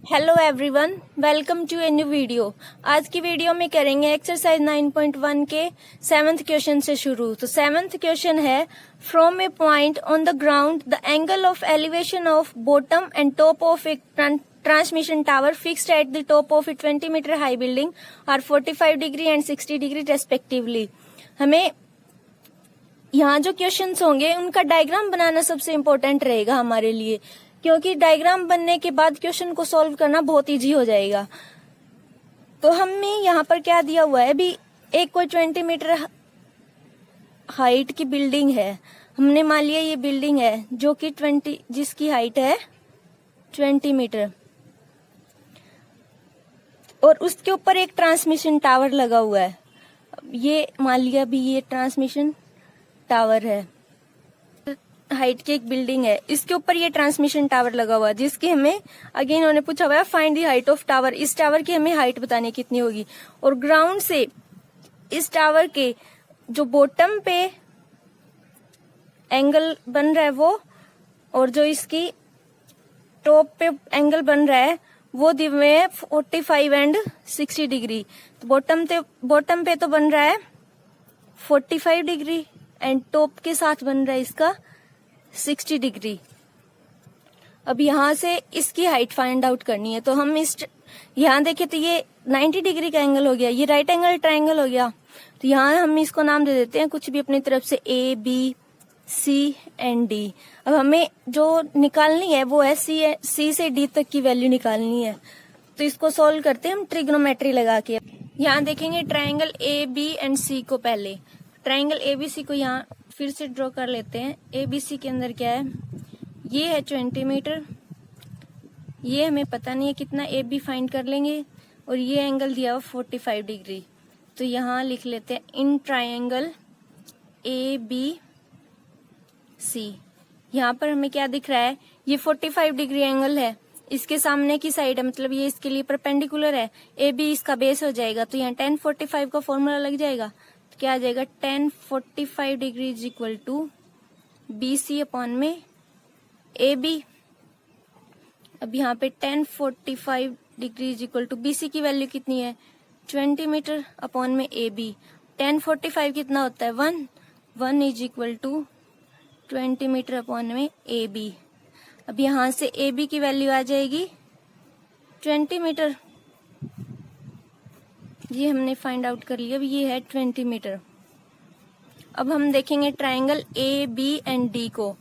Hello everyone, welcome to a new video. आज की video में करेंगे एक्सरसाइज 9.1 के 7th क्वेश्चन से शुरू। तो 7th क्वेश्चन है, from a point on the ground the angle of elevation of bottom and top of a transmission tower fixed at the top of a 20 metre high building are 45 degree and 60 degree respectively. हमें यहाँ जो questions होंगे उनका diagram बनाना सबसे important रहेगा हमारे लिए, क्योंकि डायग्राम बनने के बाद क्वेश्चन को सॉल्व करना बहुत इजी हो जाएगा। तो हमें यहाँ पर क्या दिया हुआ है, अभी एक कोई 20 मीटर हाइट की बिल्डिंग है। हमने मान लिया ये बिल्डिंग है जो कि 20 जिसकी हाइट है 20 मीटर, और उसके ऊपर एक ट्रांसमिशन टावर लगा हुआ है। ये मान लिया भी ये ट्रांसमिशन टावर है, हाइट की एक बिल्डिंग है, इसके ऊपर ये ट्रांसमिशन टावर लगा हुआ है जिसकी हमें अगेन उन्होंने पूछा हुआ है find the height of tower. इस टावर की हमें हाइट बतानी कितनी होगी, और ग्राउंड से इस टावर के जो बॉटम पे एंगल बन रहा है वो, और जो इसकी टॉप पे एंगल बन रहा है वो दिए हुए है 45 एंड 60 डिग्री। तो बॉटम पे तो बन रहा है 45 डिग्री एंड टॉप के साथ बन रहा है इसका 60 डिग्री। अब यहाँ से इसकी हाइट फाइंड आउट करनी है। तो हम यहाँ देखें तो ये 90 डिग्री का एंगल हो गया, ये राइट एंगल ट्रायंगल हो गया। तो यहाँ हम इसको नाम दे देते हैं कुछ भी अपनी तरफ से, A B C and D. अब हमें जो निकालनी है वो है सी से डी तक की वैल्यू निकालनी है। तो इसको सॉल्व करते हैं हम ट्रिग्नोमेट्री लगा के। यहाँ देखेंगे ट्रायंगल ए बी एंड सी को, पहले ट्रायंगल ए बी सी को यहाँ फिर से ड्रॉ कर लेते हैं। ए बी सी के अंदर क्या है, ये है 20 मीटर, ये हमें पता नहीं है कितना, ए बी फाइंड कर लेंगे, और ये एंगल दिया हुआ 45 डिग्री। तो यहाँ लिख लेते हैं इन ट्रायंगल ए बी सी। यहाँ पर हमें क्या दिख रहा है, ये 45 डिग्री एंगल है, इसके सामने की साइड है, मतलब ये इसके लिए परपेंडिकुलर है, ए बी इसका बेस हो जाएगा। तो यहाँ 1045 का फॉर्मूला लग जाएगा। क्या आ जाएगा, 1045 degree is equal to B C upon में ए बी। अब यहाँ पे 1045 degree is equal to B C की वैल्यू कितनी है 20 मीटर अपॉन में ए बी। 1045 कितना होता है 1 is equal to 20 metre upon में ए बी। अब यहाँ से ए बी की वैल्यू आ जाएगी 20 मीटर, ये हमने फाइंड आउट कर लिया। अब ये है 20 मीटर। अब हम देखेंगे triangle A B and D को।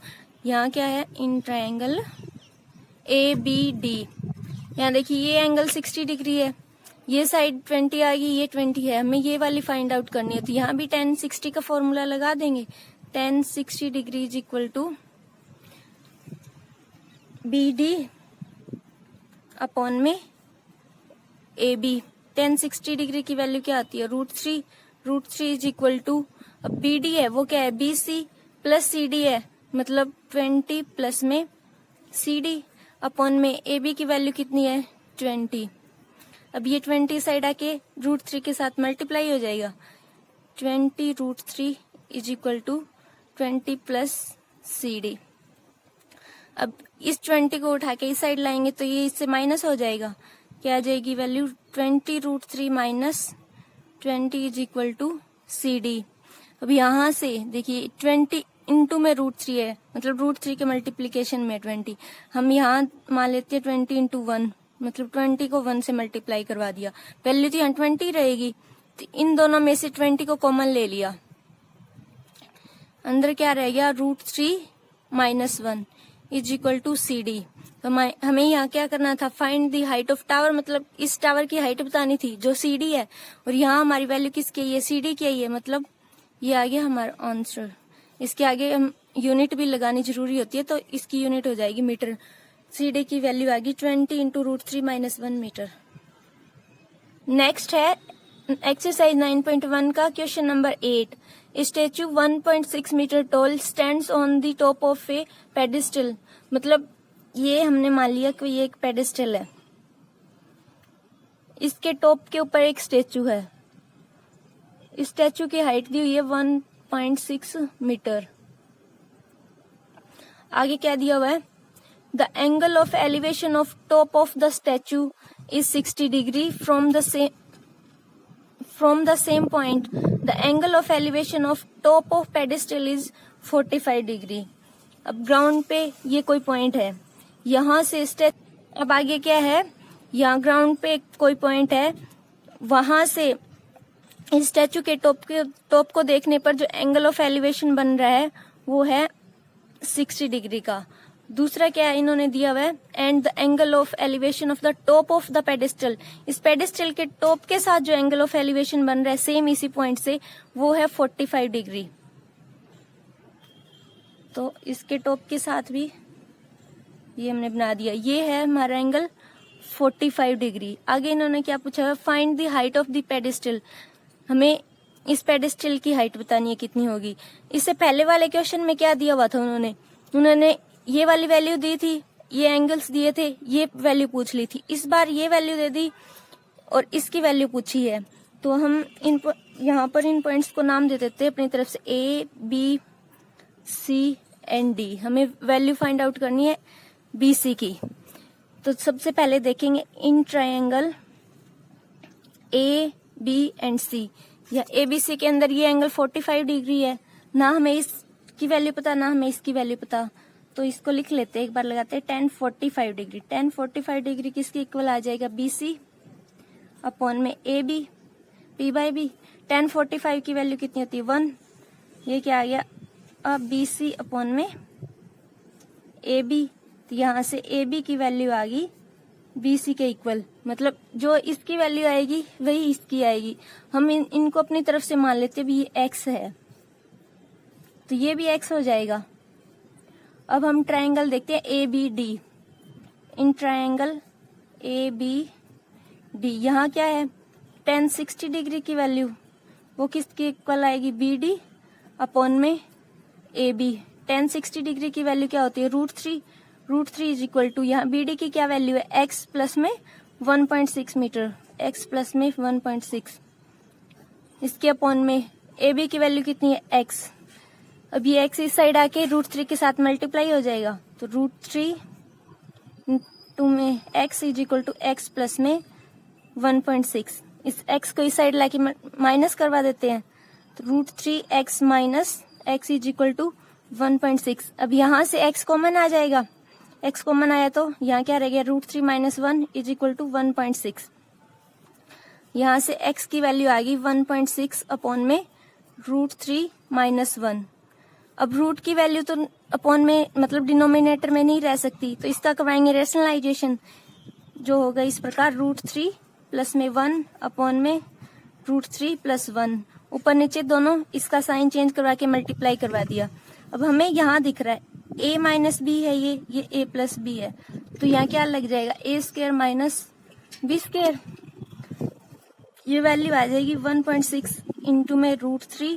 यहाँ क्या है, in triangle A B D. यहाँ देखिए ये एंगल 60 डिग्री है, ये साइड 20 आ गई, ये 20 है, हमें ये वाली फाइंड आउट करनी है। तो यहाँ भी 1060 का फॉर्मूला लगा देंगे। 1060 degree is equal to B D upon में ए बी। 1060 डिग्री की वैल्यू क्या आती है, √3 इज इक्वल टू, अब बी डी है वो क्या है B C plus C D है, मतलब 20 प्लस में सी डी अपॉन में ए बी की वैल्यू कितनी है 20। अब ये 20 साइड आके √3 के साथ मल्टीप्लाई हो जाएगा। 20 √3 is equal to 20 plus C D. अब इस 20 को उठा के इस साइड लाएंगे तो ये इससे माइनस हो जाएगा। क्या आ जाएगी value 20 √3 minus 20 is equal to C D. अब यहाँ से देखिए 20 इंटू में √3 है, मतलब √3 के मल्टीप्लीकेशन में 20। हम यहाँ मान लेते हैं 20 इंटू 1, मतलब 20 को 1 से मल्टीप्लाई करवा दिया, वैल्यू तो यहाँ 20 रहेगी। तो इन दोनों में से 20 को कॉमन ले लिया, अंदर क्या रह गया √3 minus 1 is equal to C D. तो हमें यहाँ क्या करना था, find the height of tower, मतलब इस टावर की हाइट बतानी थी जो सी डी है, और यहाँ हमारी वैल्यू किसकी है, ये सी डी की है, ये मतलब ये आ गया हमारा आंसर। इसके आगे हम यूनिट भी लगानी जरूरी होती है, तो इसकी यूनिट हो जाएगी मीटर। सी डी की वैल्यू आ गई 20 इंटू √3 माइनस 1 मीटर। नेक्स्ट है एक्सरसाइज 9.1 का question number 8। Statue 1.6 metre tall stands on the top of a pedestal. मतलब ये हमने मान लिया कि ये एक पेडिस्टल है, इसके टॉप के ऊपर एक स्टेच्यू है। इस स्टेच्यू की हाइट दी हुई है 1.6 मीटर। आगे क्या दिया हुआ है, the angle of elevation of top of the statue is 60 degree from the same point the angle of elevation of top of pedestal is 45 degree. अब ग्राउंड पे ये कोई पॉइंट है, यहाँ से अब आगे क्या है, यहाँ ग्राउंड पे कोई पॉइंट है, वहां से इस स्टैचू के टॉप को देखने पर जो एंगल ऑफ एलिवेशन बन रहा है वो है 60 डिग्री का। दूसरा क्या है इन्होंने दिया हुआ है, and the angle of elevation of the top of the pedestal, इस पेडेस्टल के टॉप के साथ जो एंगल ऑफ एलिवेशन बन रहा है सेम इसी पॉइंट से, वो है 45 डिग्री। तो इसके टॉप के साथ भी ये हमने बना दिया, ये है हमारा एंगल 45 डिग्री। आगे इन्होंने क्या पूछा है, find the height of the pedestal, हमें इस पेडेस्टल की हाइट बतानी है कितनी होगी। इससे पहले वाले क्वेश्चन में क्या दिया हुआ था उन्होंने ये वाली वैल्यू दी थी, ये एंगल्स दिए थे, ये वैल्यू पूछ ली थी। इस बार ये वैल्यू दे दी और इसकी वैल्यू पूछी है, तो हम यहाँ पर इन पॉइंट्स को नाम दे देते हैं अपनी तरफ से A, B, C and D। हमें वैल्यू फाइंड आउट करनी है BC की। तो सबसे पहले देखेंगे in triangle A, B and C, या ABC के अंदर ये एंगल 45 डिग्री है, ना हमें इसकी वैल्यू पता ना हमें इसकी वैल्यू पता, तो इसको लिख लेते हैं, एक बार लगाते हैं tan 45 डिग्री। tan 45 डिग्री किसके इक्वल आ जाएगा, BC अपॉन में AB, P by B। tan 45 की वैल्यू कितनी होती है 1, ये क्या आ गया अब BC अपॉन में AB। तो यहाँ से AB की वैल्यू आ गई BC के इक्वल, मतलब जो इसकी वैल्यू आएगी वही इसकी आएगी। हम इनको अपनी तरफ से मान लेते हैं भी ये x है, तो ये भी x हो जाएगा। अब हम ट्रायंगल देखते हैं ABD। इन ट्रायंगल ABD यहाँ क्या है, tan 60 डिग्री की वैल्यू वो किसके इक्वल आएगी, BD अपॉन में AB। tan 60 डिग्री की वैल्यू क्या होती है, √3। √3 इज इक्वल टू, यहाँ BD की क्या वैल्यू है, x प्लस में 1.6 मीटर, x प्लस में 1.6, इसके अपॉन में AB की वैल्यू कितनी है, x। अब ये x इस साइड आके √3 के साथ मल्टीप्लाई हो जाएगा, तो √3 टू में x is equal to x plus में 1.6। इस x को इस साइड लाके माइनस करवा देते हैं, तो √3x minus x is equal to 1.6। अब यहाँ से x कॉमन आ जाएगा, x कॉमन आया तो यहाँ क्या रह गया, √3 माइनस 1 इज इक्वल टू 1.6। यहाँ से x की वैल्यू आ गई 1.6 अपॉन में √3 माइनस 1। अब रूट की वैल्यू तो अपॉन में मतलब डिनोमिनेटर में नहीं रह सकती, तो इसका करवाएंगे रेशनलाइजेशन, जो होगा इस प्रकार √3 प्लस में 1 अपॉन में √3 प्लस 1। ऊपर नीचे दोनों इसका साइन चेंज करवा के मल्टीप्लाई करवा दिया। अब हमें यहाँ दिख रहा है a माइनस बी है, ये a प्लस बी है, तो यहाँ क्या लग जाएगा, a square minus B square. ये वैल्यू आ जाएगी 1.6 इंटू में √3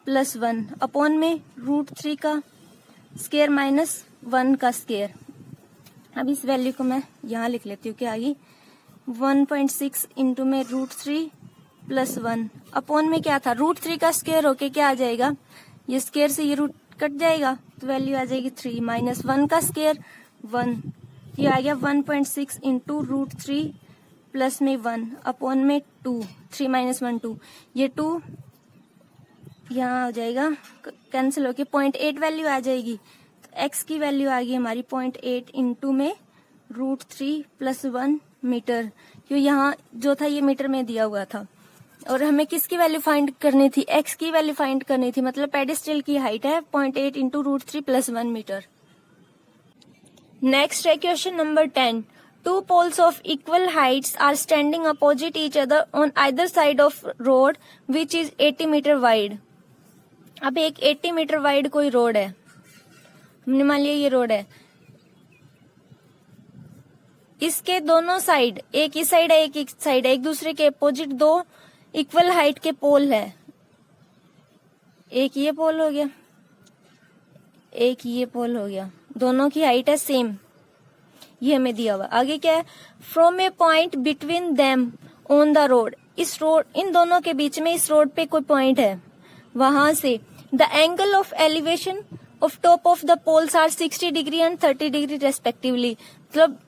प्लस 1 अपॉन में √3 का स्क्वायर माइनस 1 का स्क्वायर। अब इस वैल्यू को मैं यहाँ लिख लेती हूँ, क्या आ गई 1.6 इंटू में √3 प्लस 1 अपॉन में क्या था, √3 का स्क्वायर होके क्या आ जाएगा, ये स्क्वायर से ये रूट कट जाएगा, तो वैल्यू आ जाएगी 3 माइनस 1 का स्क्वायर 1। ये आ गया 1.6 इंटू √3 प्लस में 1 अपॉन में 2, 3 माइनस 1 2, ये 2 यहाँ हो जाएगा कैंसिल होके 0.8 वैल्यू आ जाएगी। तो x की वैल्यू आ गई हमारी 0.8 इंटू में √3 प्लस 1 मीटर, क्यों यहाँ जो था ये मीटर में दिया हुआ था। और हमें किसकी वैल्यू फाइंड करनी थी, x की वैल्यू फाइंड करनी थी, मतलब पेडेस्टल की हाइट है 0.8 इंटू √3 प्लस 1 मीटर। नेक्स्ट है question number 10। Two poles of equal heights are standing opposite each other on either side of road which is 80 metre wide। अब एक 80 मीटर वाइड कोई road है, हमने मान लिया ये रोड है, इसके दोनों साइड, एक इस साइड है एक इस साइड है, एक दूसरे के अपोजिट दो इक्वल हाइट के पोल है। एक ये पोल हो गया, एक ये पोल हो गया, दोनों की हाइट है सेम, ये हमें दिया हुआ। आगे क्या है, from a point between them on the road, इस रोड, इन दोनों के बीच में इस रोड पे कोई पॉइंट है, वहां से the angle of elevation of top of the poles are 60 degree and 30 degree respectively. मतलब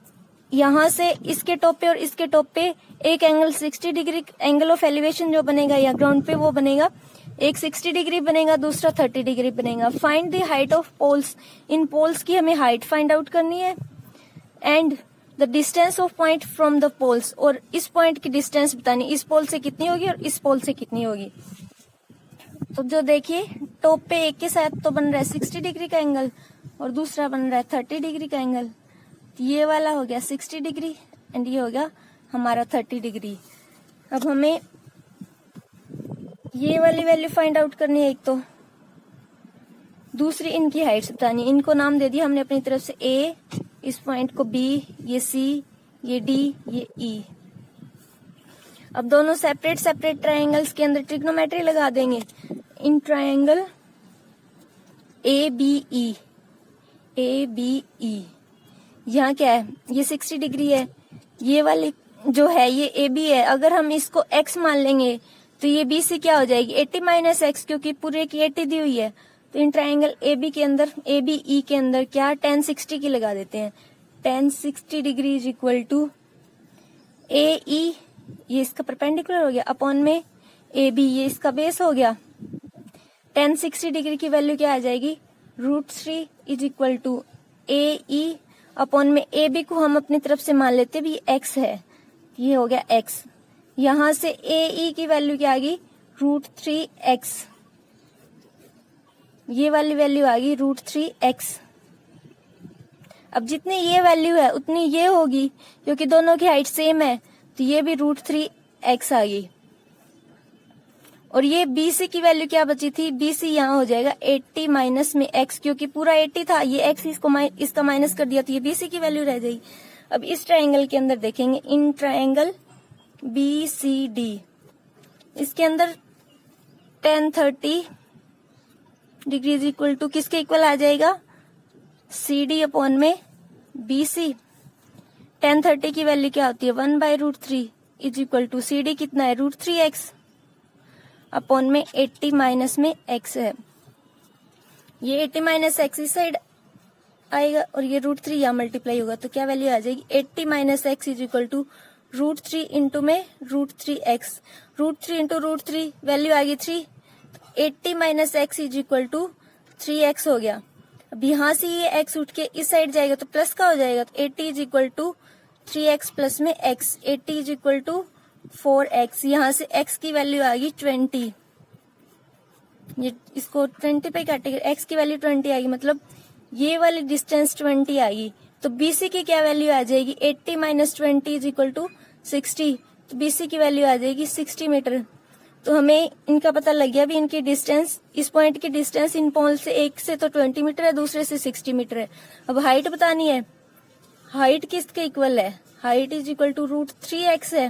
यहाँ से इसके टॉप पे और इसके टॉप पे एक angle 60 degree angle of elevation जो बनेगा या ग्राउंड पे वो बनेगा, एक 60 डिग्री बनेगा, दूसरा 30 डिग्री बनेगा। Find the height of poles, इन पोल्स की हमें हाइट फाइंड आउट करनी है, and the distance of point from the poles, और इस पॉइंट की डिस्टेंस बतानी, इस पोल से कितनी होगी और इस पोल से कितनी होगी। तो जो देखिए टॉप पे एक के साथ तो बन रहा है 60 डिग्री का एंगल और दूसरा बन रहा है 30 डिग्री का एंगल। ये वाला हो गया 60 डिग्री एंड ये हो गया हमारा 30 डिग्री। अब हमें ये वाली वैल्यू फाइंड आउट करनी है एक, तो दूसरी इनकी हाइट्स बतानी। इनको नाम दे दिया हमने अपनी तरफ से, ए, इस पॉइंट को बी, ये सी, ये डी, ये ई। अब दोनों सेपरेट सेपरेट ट्रायंगल्स के अंदर ट्रिग्नोमेट्री लगा देंगे। In triangle A B E, A B E, यहाँ क्या है, ये 60 डिग्री है, ये वाली जो है ये ए बी है। अगर हम इसको एक्स मान लेंगे तो ये बी सी क्या हो जाएगी, 80 माइनस एक्स, क्योंकि पूरे की 80 दी हुई है। तो इन ट्रायंगल ए बी के अंदर, ए बी ई के अंदर क्या tan 60 की लगा देते हैं। tan 60 degree is equal to A E, ये इसका परपेंडिकुलर हो गया, अपॉन में ए बी, ये इसका बेस हो गया। tan 60 डिग्री की वैल्यू क्या आ जाएगी, √3 is equal to A E, upon में ए बी को हम अपनी तरफ से मान लेते भी एक्स है, ये हो गया एक्स। यहां से ए ई की वैल्यू क्या आ गई, √3x, ये वाली वैल्यू आ गई √3x। अब जितनी ये वैल्यू है उतनी ये होगी, क्योंकि दोनों की हाइट सेम है, तो ये भी √3x आ गई। और ये BC की वैल्यू क्या बची थी, BC यहाँ हो जाएगा 80 माइनस में x, क्योंकि पूरा 80 था, ये x इसका माइनस कर दिया तो ये BC की वैल्यू रह जाएगी। अब इस ट्रायंगल के अंदर देखेंगे, इन ट्रायंगल BCD, इसके अंदर tan 30 degree is equal to किसके इक्वल आ जाएगा, CD अपॉन में BC। tan 30 की वैल्यू क्या होती है, 1/√3 इज इक्वल टू CD कितना है, √3x, अपॉन में 80 माइनस में x है। ये 80 माइनस एक्स इस साइड आएगा और ये √3 यहाँ मल्टीप्लाई होगा, तो क्या वैल्यू आ जाएगी, 80 minus x is equal to √3 into में √3x, √3 इंटू √3 वैल्यू आ गई 3, 80 minus x is equal to 3x हो गया। अब यहाँ से ये x उठ के इस साइड जाएगा तो प्लस का हो जाएगा, तो 80 is equal to 3x plus में x, 80 is equal to 4x। यहाँ से x की वैल्यू आ गई 20, ये इसको 20 पे काटेगा, x की वैल्यू 20 आएगी, मतलब ये वाली डिस्टेंस 20 आएगी। तो BC की क्या वैल्यू आ जाएगी, 80 माइनस 20 इज इक्वल टू 60, तो BC की वैल्यू आ जाएगी 60 मीटर। तो हमें इनका पता लग गया भी, इनकी डिस्टेंस, इस पॉइंट की डिस्टेंस इन पोल से, एक से तो 20 मीटर है, दूसरे से 60 मीटर है। अब हाइट बतानी है, हाइट किसके इक्वल है, height is equal to √3x है,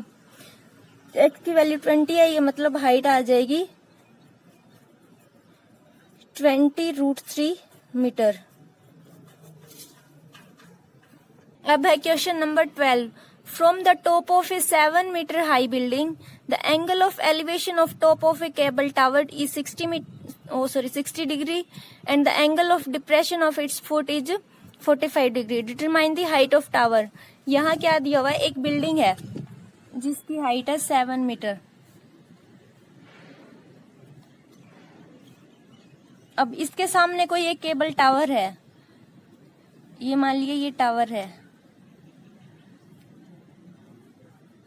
x की वैल्यू 20 है, ये मतलब हाइट आ जाएगी 20√3 मीटर। अब है question number 12। From the top of a 7 metre high building the angle of elevation of top of a cable tower is 60 degree and the angle of depression of its foot is 45 degree. Determine the height of tower. यहाँ क्या दिया हुआ है, एक building है जिसकी height है 7 metre. अब इसके सामने कोई एक केबल टावर है, ये मान लीजिए ये टावर है,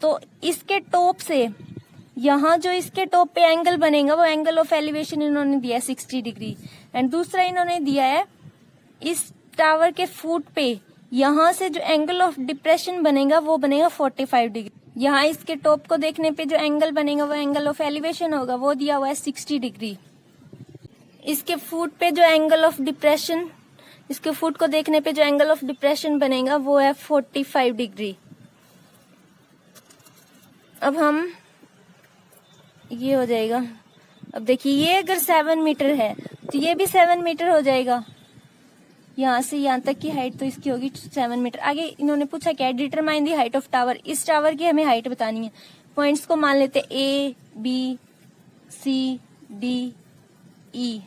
तो इसके टॉप से यहाँ जो इसके टॉप पे एंगल बनेगा वो एंगल ऑफ एलिवेशन इन्होंने दिया है 60 डिग्री, एंड दूसरा इन्होंने दिया है इस टावर के फुट पे यहाँ से जो एंगल ऑफ डिप्रेशन बनेगा वो बनेगा 45 डिग्री। यहाँ इसके टॉप को देखने पे जो एंगल बनेगा वो एंगल ऑफ एलिवेशन होगा, वो दिया हुआ है 60 डिग्री। इसके फुट पे जो एंगल ऑफ डिप्रेशन, इसके फुट को देखने पे जो एंगल ऑफ डिप्रेशन बनेगा वो है 45 डिग्री। अब हम ये हो जाएगा, अब देखिए ये अगर 7 मीटर है तो ये भी 7 मीटर हो जाएगा, यहाँ से यहाँ तक की हाइट तो इसकी होगी 7 मीटर। आगे इन्होंने पूछा क्या है, determine the height of tower. इस टावर की हमें हाइट बतानी है। पॉइंट्स को मान लेते A, B, C, D, E।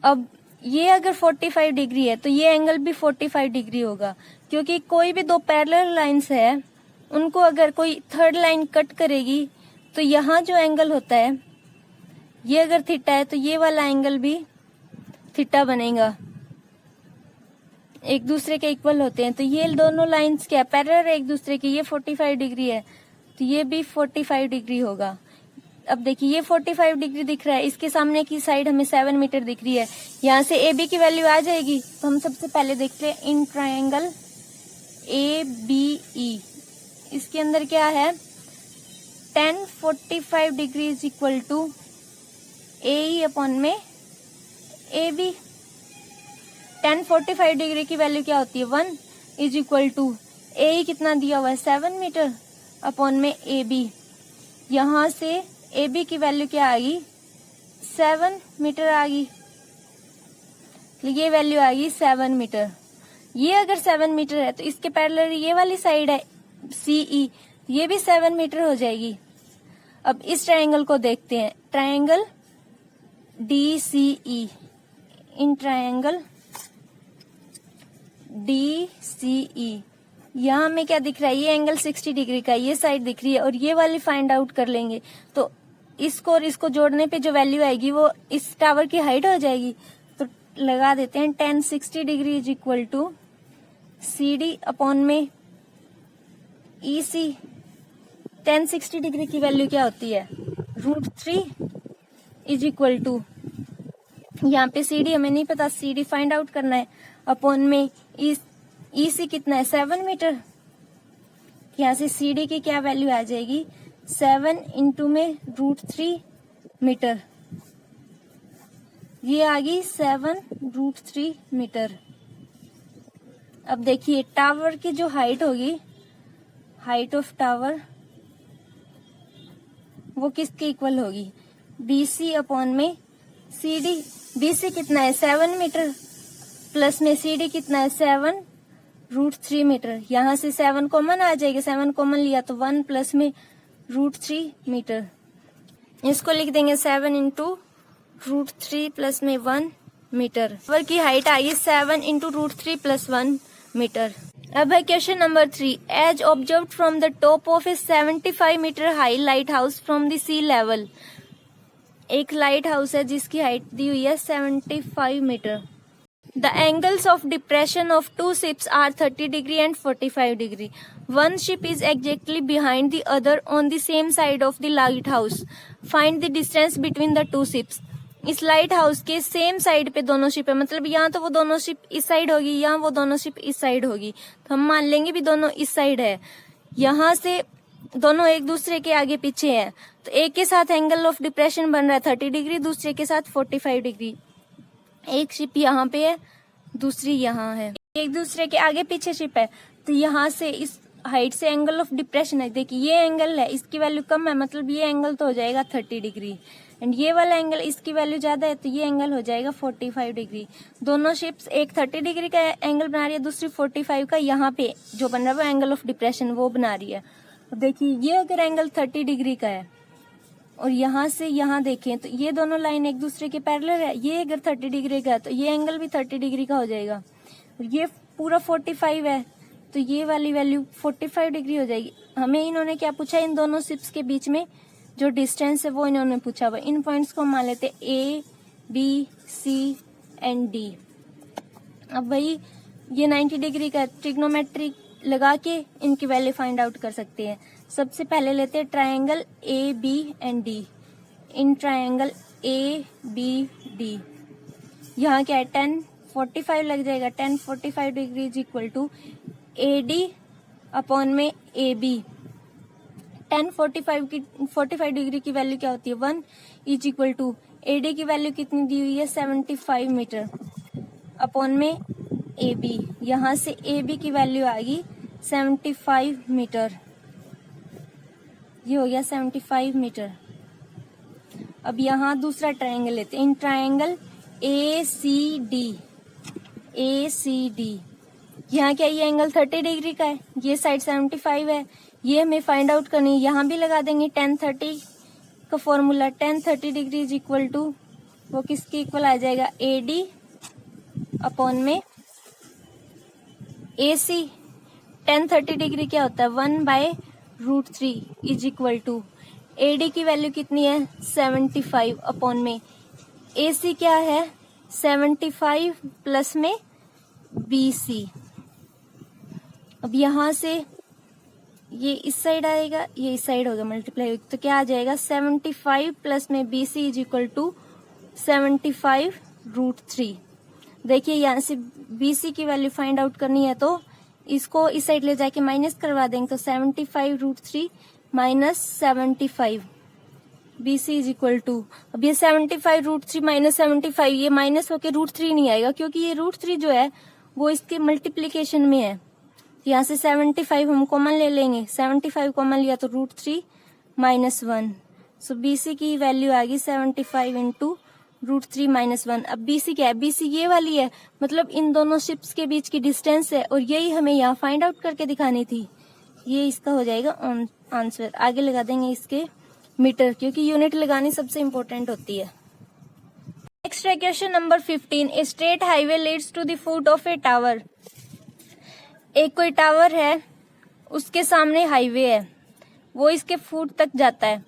अब ये अगर 45 डिग्री है तो ये एंगल भी 45 डिग्री होगा, क्योंकि कोई भी दो पैरेलल लाइंस है उनको अगर कोई थर्ड लाइन कट करेगी तो यहाँ जो एंगल होता है ये अगर थीटा है तो ये वाला एंगल भी थीटा बनेगा, एक दूसरे के इक्वल होते हैं। तो ये दोनों लाइंस क्या पैरेलल है एक दूसरे की, ये 45 डिग्री है तो ये भी 45 डिग्री होगा। अब देखिए ये 45 डिग्री दिख रहा है, इसके सामने की साइड हमें 7 मीटर दिख रही है, यहाँ से ए बी की वैल्यू आ जाएगी। तो हम सबसे पहले देखते हैं इन ट्रायंगल ए बी ई, इसके अंदर क्या है, tan 45 degree is equal to A E upon में ए बी। tan 45 डिग्री की वैल्यू क्या होती है 1 is equal to A E कितना दिया हुआ है 7 मीटर अपॉन में ए बी। यहाँ से ए बी की वैल्यू क्या आ गई 7 मीटर आ गई, ये वैल्यू आ गई 7 मीटर। ये अगर 7 मीटर है तो इसके पैरेलल ये वाली साइड है सी ई, ये भी 7 मीटर हो जाएगी। अब इस ट्रायंगल को देखते हैं, triangle D C E, in triangle D C E, यहाँ हमें क्या दिख रहा है, ये एंगल 60 डिग्री का, ये साइड दिख रही है और ये वाली फाइंड आउट कर लेंगे। तो इसको और इसको जोड़ने पे जो वैल्यू आएगी वो इस टावर की हाइट हो जाएगी। तो लगा देते हैं tan 60 degree is equal to C D upon में ई सी। tan 60 डिग्री की वैल्यू क्या होती है √3 इज इक्वल टू, यहाँ पे सी डी हमें नहीं पता, सी डी फाइंड आउट करना है, अपॉन में ई सी कितना है 7 मीटर। यहाँ से सी डी की क्या वैल्यू आ जाएगी 7 इंटू में √3 मीटर, ये आ गई 7 √3 मीटर। अब देखिए टावर की जो हाइट होगी, हाइट ऑफ टावर वो किसके इक्वल होगी BC अपॉन में CD। BC कितना है 7 मीटर प्लस में CD कितना है 7 √3 मीटर। यहाँ से 7 कॉमन आ जाएगा, 7 कॉमन लिया तो 1 प्लस में √3 मीटर। इसको लिख देंगे 7 इंटू √3 प्लस में 1 मीटर। टावर की हाइट आई 7 इंटू √3 प्लस 1 मीटर। अब है question number 3, as observed from the top of a 75 metre high lighthouse from the sea level. एक लाइट हाउस है जिसकी हाइट दी हुई है 75 metre. The angles of depression of two ships are 30 degree and 45 degree. One ship is exactly behind the other on the same side of the lighthouse. Find the distance between the two ships. इस light house के same side पे दोनों ship है, मतलब यहाँ तो वो दोनों शिप इस साइड होगी, यहाँ वो दोनों शिप इस साइड होगी, तो हम मान लेंगे भी दोनों इस साइड है। यहाँ से दोनों एक दूसरे के आगे पीछे हैं, तो एक के साथ एंगल ऑफ डिप्रेशन बन रहा है 30 डिग्री, दूसरे के साथ 45 डिग्री। एक शिप यहाँ पे है, दूसरी यहाँ है, एक दूसरे के आगे पीछे शिप है, तो यहाँ से इस हाइट से एंगल ऑफ डिप्रेशन है, देखिए ये एंगल है, इसकी वैल्यू कम है, मतलब ये एंगल तो हो जाएगा 30 डिग्री, एंड ये वाला एंगल इसकी वैल्यू ज्यादा है तो ये एंगल हो जाएगा 45 डिग्री। दोनों शिप्स एक 30 डिग्री का एंगल बना रही है, दूसरी 45 का, यहाँ पे जो बन रहा है वो एंगल ऑफ डिप्रेशन वो बना रही है। तो देखिए ये अगर एंगल 30 डिग्री का है और यहाँ से यहाँ देखें तो ये दोनों लाइन एक दूसरे के पैरेलल है, ये अगर 30 डिग्री का है तो ये एंगल भी 30 डिग्री का हो जाएगा, और ये पूरा 45 है तो ये वाली वैल्यू 45 डिग्री हो जाएगी। हमें इन्होंने क्या पूछा, इन दोनों शिप्स के बीच में जो डिस्टेंस है वो इन्होंने पूछा हुआ। इन पॉइंट्स को मान लेते A, B, C and D। अब वही ये 90 डिग्री का ट्रिग्नोमेट्री लगा के इनकी वैल्यू फाइंड आउट कर सकते हैं। सबसे पहले लेते हैं triangle A B and D. In triangle A B D यहाँ क्या है 10 45 लग जाएगा, 10 45 degree is equal to A D upon में ए बी। 10 45 डिग्री की वैल्यू क्या होती है 1 is equal to A D की वैल्यू कितनी दी हुई है 75 मीटर अपॉन में ए बी। यहाँ से ए बी की वैल्यू आ गई 75 मीटर, ये हो गया 75 मीटर। अब यहाँ दूसरा ट्रायंगल लेते हैं। इन ट्रायंगल ए सी डी यहाँ क्या ये एंगल 30 डिग्री का है, ये साइड 75 है, ये हमें फाइंड आउट करनी है। यहाँ भी लगा देंगे tan 30 का formula, tan 30 degree is equal to वो किसके इक्वल आ जाएगा ए डी अपॉन में AC tan 30 डिग्री क्या होता है 1/√3 इज इक्वल टू AD की वैल्यू कितनी है 75 अपॉन में AC क्या है 75 प्लस में BC। अब यहां से ये इस साइड आएगा, ये इस साइड होगा मल्टीप्लाई, तो क्या आ जाएगा 75 प्लस में BC इज इक्वल टू 75√3। देखिए यहाँ से BC की वैल्यू फाइंड आउट करनी है तो इसको इस साइड ले जाके माइनस करवा देंगे, तो 75√3 minus 75 BC is equal to, अब ये 75√3 माइनस 75 ये माइनस होके √3 नहीं आएगा क्योंकि ये √3 जो है वो इसके मल्टीप्लीकेशन में है। यहाँ से 75 हम कॉमन ले लेंगे, 75 कॉमन लिया तो √3 माइनस 1, सो BC की वैल्यू आ गई 75 इंटू √3 माइनस 1। अब BC क्या है, BC ये वाली है, मतलब इन दोनों शिप्स के बीच की डिस्टेंस है और यही हमें यहाँ फाइंड आउट करके दिखानी थी। ये इसका हो जाएगा आंसर। आगे लगा देंगे इसके मीटर, क्योंकि यूनिट लगानी सबसे इम्पोर्टेंट होती है। नेक्स्ट है question number 15। A straight highway leads to the foot of a tower. एक कोई टावर है, उसके सामने हाईवे है, वो इसके फुट तक जाता है।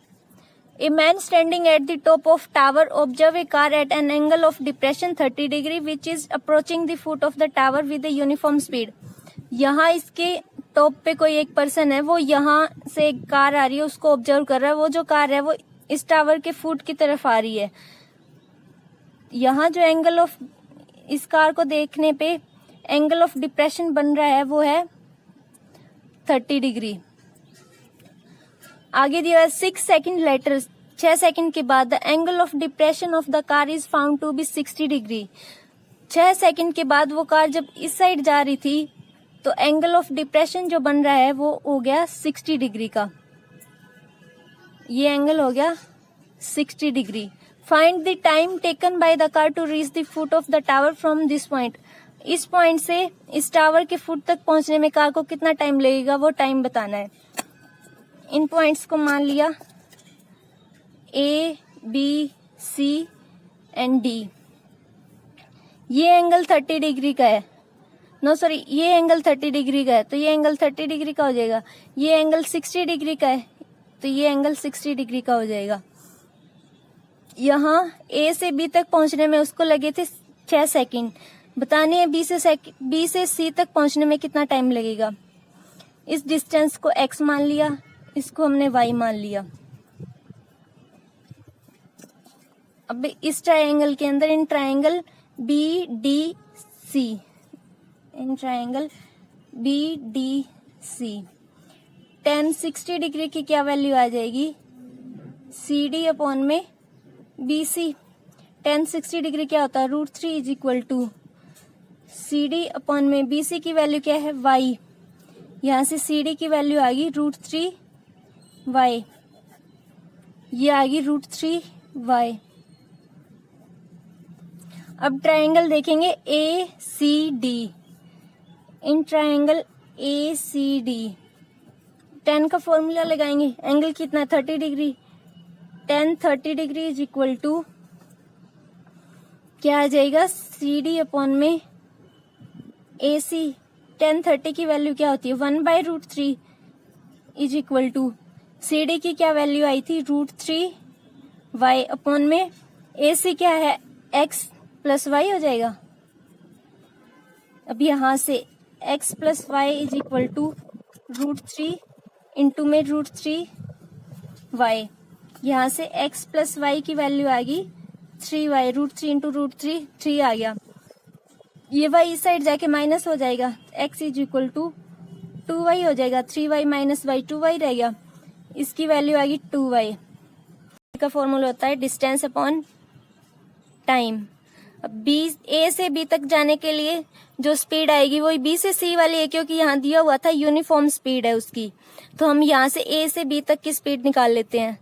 A man standing at the top of tower observe a car eight an angle of depression 30 degree which is approaching the foot of the tower with a uniform speed. यहाँ इसके top पे कोई एक person है, वो यहाँ से एक कार आ रही है, उसको ऑब्जर्व कर रहा है। वो जो कार है वो इस टावर के फुट की तरफ आ रही है। यहाँ जो एंगल ऑफ इस कार को देखने पे एंगल ऑफ डिप्रेशन बन रहा है वो है 30 डिग्री। आगे दिया है 6 सेकंड लेटर, 6 सेकंड के बाद the angle of depression of the car is found to be 60 degree. 6 second के बाद वो कार जब इस साइड जा रही थी तो एंगल ऑफ डिप्रेशन जो बन रहा है वो हो गया 60 डिग्री का। ये एंगल हो गया 60 degree. Find the time taken by the car to reach the foot of the tower from this point. इस पॉइंट से इस टावर के फुट तक पहुंचने में कार को कितना टाइम लगेगा वो टाइम बताना है। इन पॉइंट्स को मान लिया A, B, C and D। ये एंगल 30 डिग्री का है, ये एंगल 30 डिग्री का है, तो ये एंगल 30 डिग्री का हो जाएगा। ये एंगल 60 डिग्री का है, तो ये एंगल 60 डिग्री का हो जाएगा। यहाँ A से B तक पहुंचने में उसको लगे थे 6 सेकंड। बताने हैं B से C तक पहुंचने में कितना टाइम लगेगा। इस डिस्टेंस को X मान लिया, इसको हमने Y मान लिया। अब इस ट्रायंगल के अंदर in triangle BDC, in triangle BDC tan 60 degree की क्या वैल्यू आ जाएगी CD अपॉन में BC। tan 60 डिग्री क्या होता है √3 is equal to CD upon में BC की वैल्यू क्या है Y। यहाँ से CD की वैल्यू आ गई √3Y, ये आ गई √3Y। अब ट्रायंगल देखेंगे ACD, in triangle ACD tan का फॉर्मूला लगाएंगे। एंगल कितना 30 degree, tan 30 degree is equal to क्या आ जाएगा CD अपॉन में AC। tan 30 की वैल्यू क्या होती है 1/√3 इज इक्वल टू CD की क्या वैल्यू आई थी √3Y अपॉन में AC क्या है X प्लस Y हो जाएगा। अब यहां से X plus Y is equal to √3 into में √3Y। यहाँ से X प्लस Y की वैल्यू आ गई 3Y, √3 इंटू √3 3 आ गया। ये Y इस साइड जाके माइनस हो जाएगा, X is equal to 2Y हो जाएगा। 3Y माइनस Y 2Y रह गया, इसकी वैल्यू आ गई 2Y। का फॉर्मूला होता है डिस्टेंस अपॉन टाइम। अब A से B तक जाने के लिए जो स्पीड आएगी वही B से C वाली है, क्योंकि यहाँ दिया हुआ था यूनिफॉर्म स्पीड है उसकी, तो हम यहाँ से A से B तक की स्पीड निकाल लेते हैं।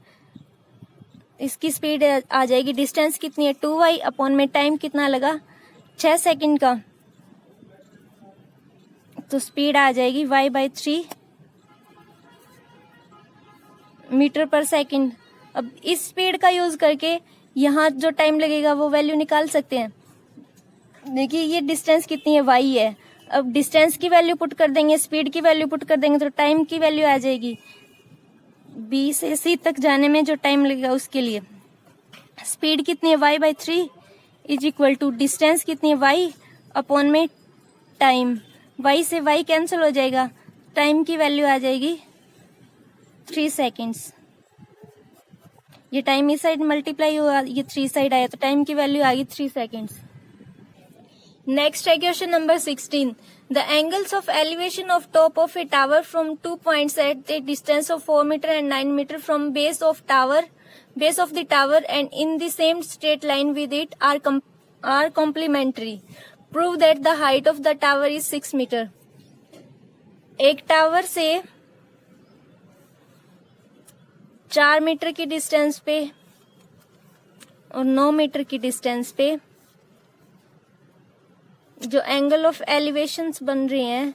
इसकी स्पीड आ जाएगी, डिस्टेंस कितनी है 2Y अपॉन में टाइम कितना लगा 6 सेकंड का, तो स्पीड आ जाएगी Y/3 मीटर पर सेकंड। अब इस स्पीड का यूज करके यहाँ जो टाइम लगेगा वो वैल्यू निकाल सकते हैं। देखिए ये डिस्टेंस कितनी है, y है। अब डिस्टेंस की वैल्यू पुट कर देंगे, स्पीड की वैल्यू पुट कर देंगे तो टाइम की वैल्यू आ जाएगी। B से C तक जाने में जो टाइम लगेगा उसके लिए स्पीड कितनी है y/3 is equal to distance कितनी है y अपॉन में टाइम। y से y कैंसिल हो जाएगा, टाइम की वैल्यू आ जाएगी 3 सेकेंड्स। ये टाइम इस साइड मल्टीप्लाई हुआ, ये 3 साइड आया तो टाइम की वैल्यू आ गई 3 सेकेंड्स। नेक्स्ट है question number 16। The angles of elevation of top of a tower from 2 points at a distance of 4 metre and 9 metre from base of the tower and in the same straight line with it are complementary. Prove that the height of the tower is 6 metre. एक tower से 4 metre की distance पे और 9 metre की distance पे जो angle of elevations बन रहे हैं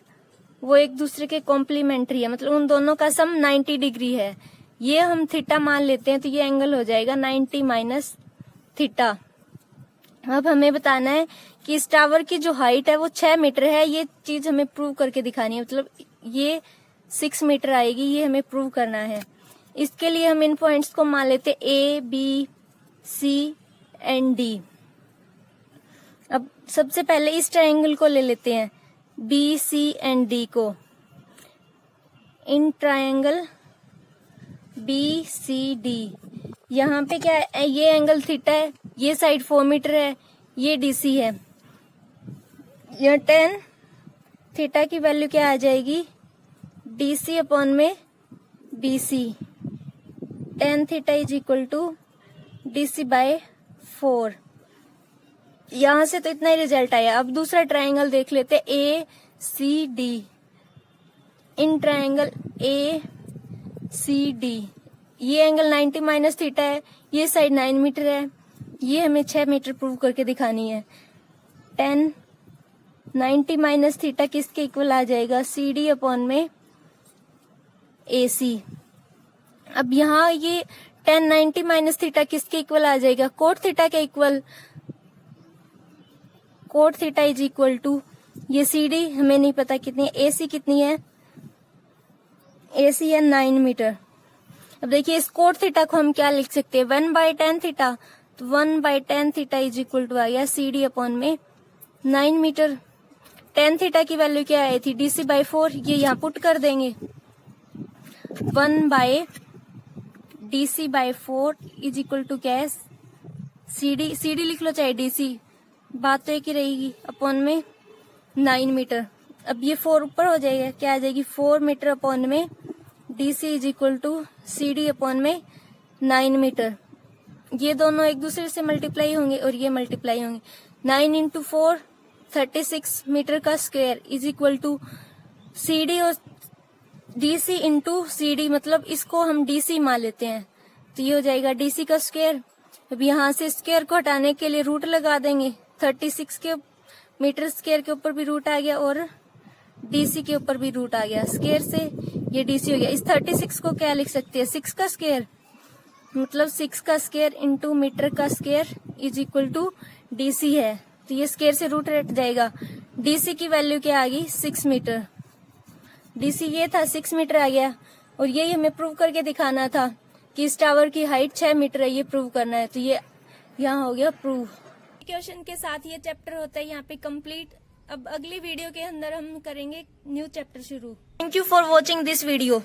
वो एक दूसरे के कॉम्प्लीमेंट्री है, मतलब उन दोनों का सम 90 डिग्री है। ये हम थीटा मान लेते हैं तो ये एंगल हो जाएगा 90 माइनस थीटा। अब हमें बताना है कि इस टावर की जो हाइट है वो 6 मीटर है, ये चीज हमें प्रूव करके दिखानी है, मतलब ये 6 मीटर आएगी, ये हमें प्रूव करना है। इसके लिए हम इन पॉइंट्स को मान लेते A, B, C and D। अब सबसे पहले इस ट्रायंगल को ले लेते हैं B, C एंड D को। In triangle B, C, D यहाँ पे क्या है, ये एंगल थीटा है, ये साइड 4 मीटर है, ये DC है। यह tan थीटा की वैल्यू क्या आ जाएगी, DC अपॉन में BC। tan theta is equal to DC by 4। यहां से तो इतना ही रिजल्ट आया। अब दूसरा ट्रायंगल देख लेते हैं ACD। इन ट्रायंगल ACD ये एंगल 90 माइनस थीटा है, ये साइड 9 मीटर है, ये हमें 6 मीटर प्रूव करके दिखानी है। tan 90 माइनस थीटा किसके इक्वल आ जाएगा, CD अपॉन में AC। अब यहाँ ये tan 90 माइनस थीटा किसके इक्वल आ जाएगा, कोट थीटा के इक्वल। Cot theta is equal to ये CD हमें नहीं पता कितनी है, AC कितनी है, AC है 9 मीटर। अब देखिए इस कोट थीटा को हम क्या लिख सकते हैं, 1/tan थीटा, तो 1/tan theta is equal to आ गया CD अपॉन में 9 मीटर। tan थीटा की वैल्यू क्या आई थी, DC बाय 4, ये यहाँ पुट कर देंगे। 1/DC bye 4 is equal to क्या है, CD लिख लो चाहे DC, बात तो एक ही रहेगी, अपॉन में 9 मीटर। अब ये 4 ऊपर हो जाएगा, क्या आ जाएगी 4 मीटर अपॉन में DC is equal to CD upon में 9 मीटर। ये दोनों एक दूसरे से मल्टीप्लाई होंगे और ये मल्टीप्लाई होंगे। 9 इंटू 4 36 मीटर का square is equal to CD और DC इंटू CD, मतलब इसको हम DC मान लेते हैं तो ये हो जाएगा DC का स्क्वायर। अब यहाँ से स्क्वायर को हटाने के लिए रूट लगा देंगे, 36 के मीटर स्क्वायर के ऊपर भी रूट आ गया और DC के ऊपर भी रूट आ गया, स्क्वायर से ये DC हो गया। इस 36 को क्या लिख सकते हैं, 6 का स्क्वायर, मतलब 6 का स्क्वायर इंटू मीटर का square is equal to DC है, तो ये स्क्वायर से रूट हट जाएगा। DC की वैल्यू क्या आ गई, 6 मीटर। DC ये था 6 मीटर आ गया, और यही हमें प्रूव करके दिखाना था कि इस टावर की हाइट 6 मीटर है, ये प्रूव करना है, तो ये यहाँ हो गया प्रूव। क्वेश्चन के साथ ये चैप्टर होता है यहाँ पे कंप्लीट। अब अगली वीडियो के अंदर हम करेंगे न्यू चैप्टर शुरू। Thank you for watching this video.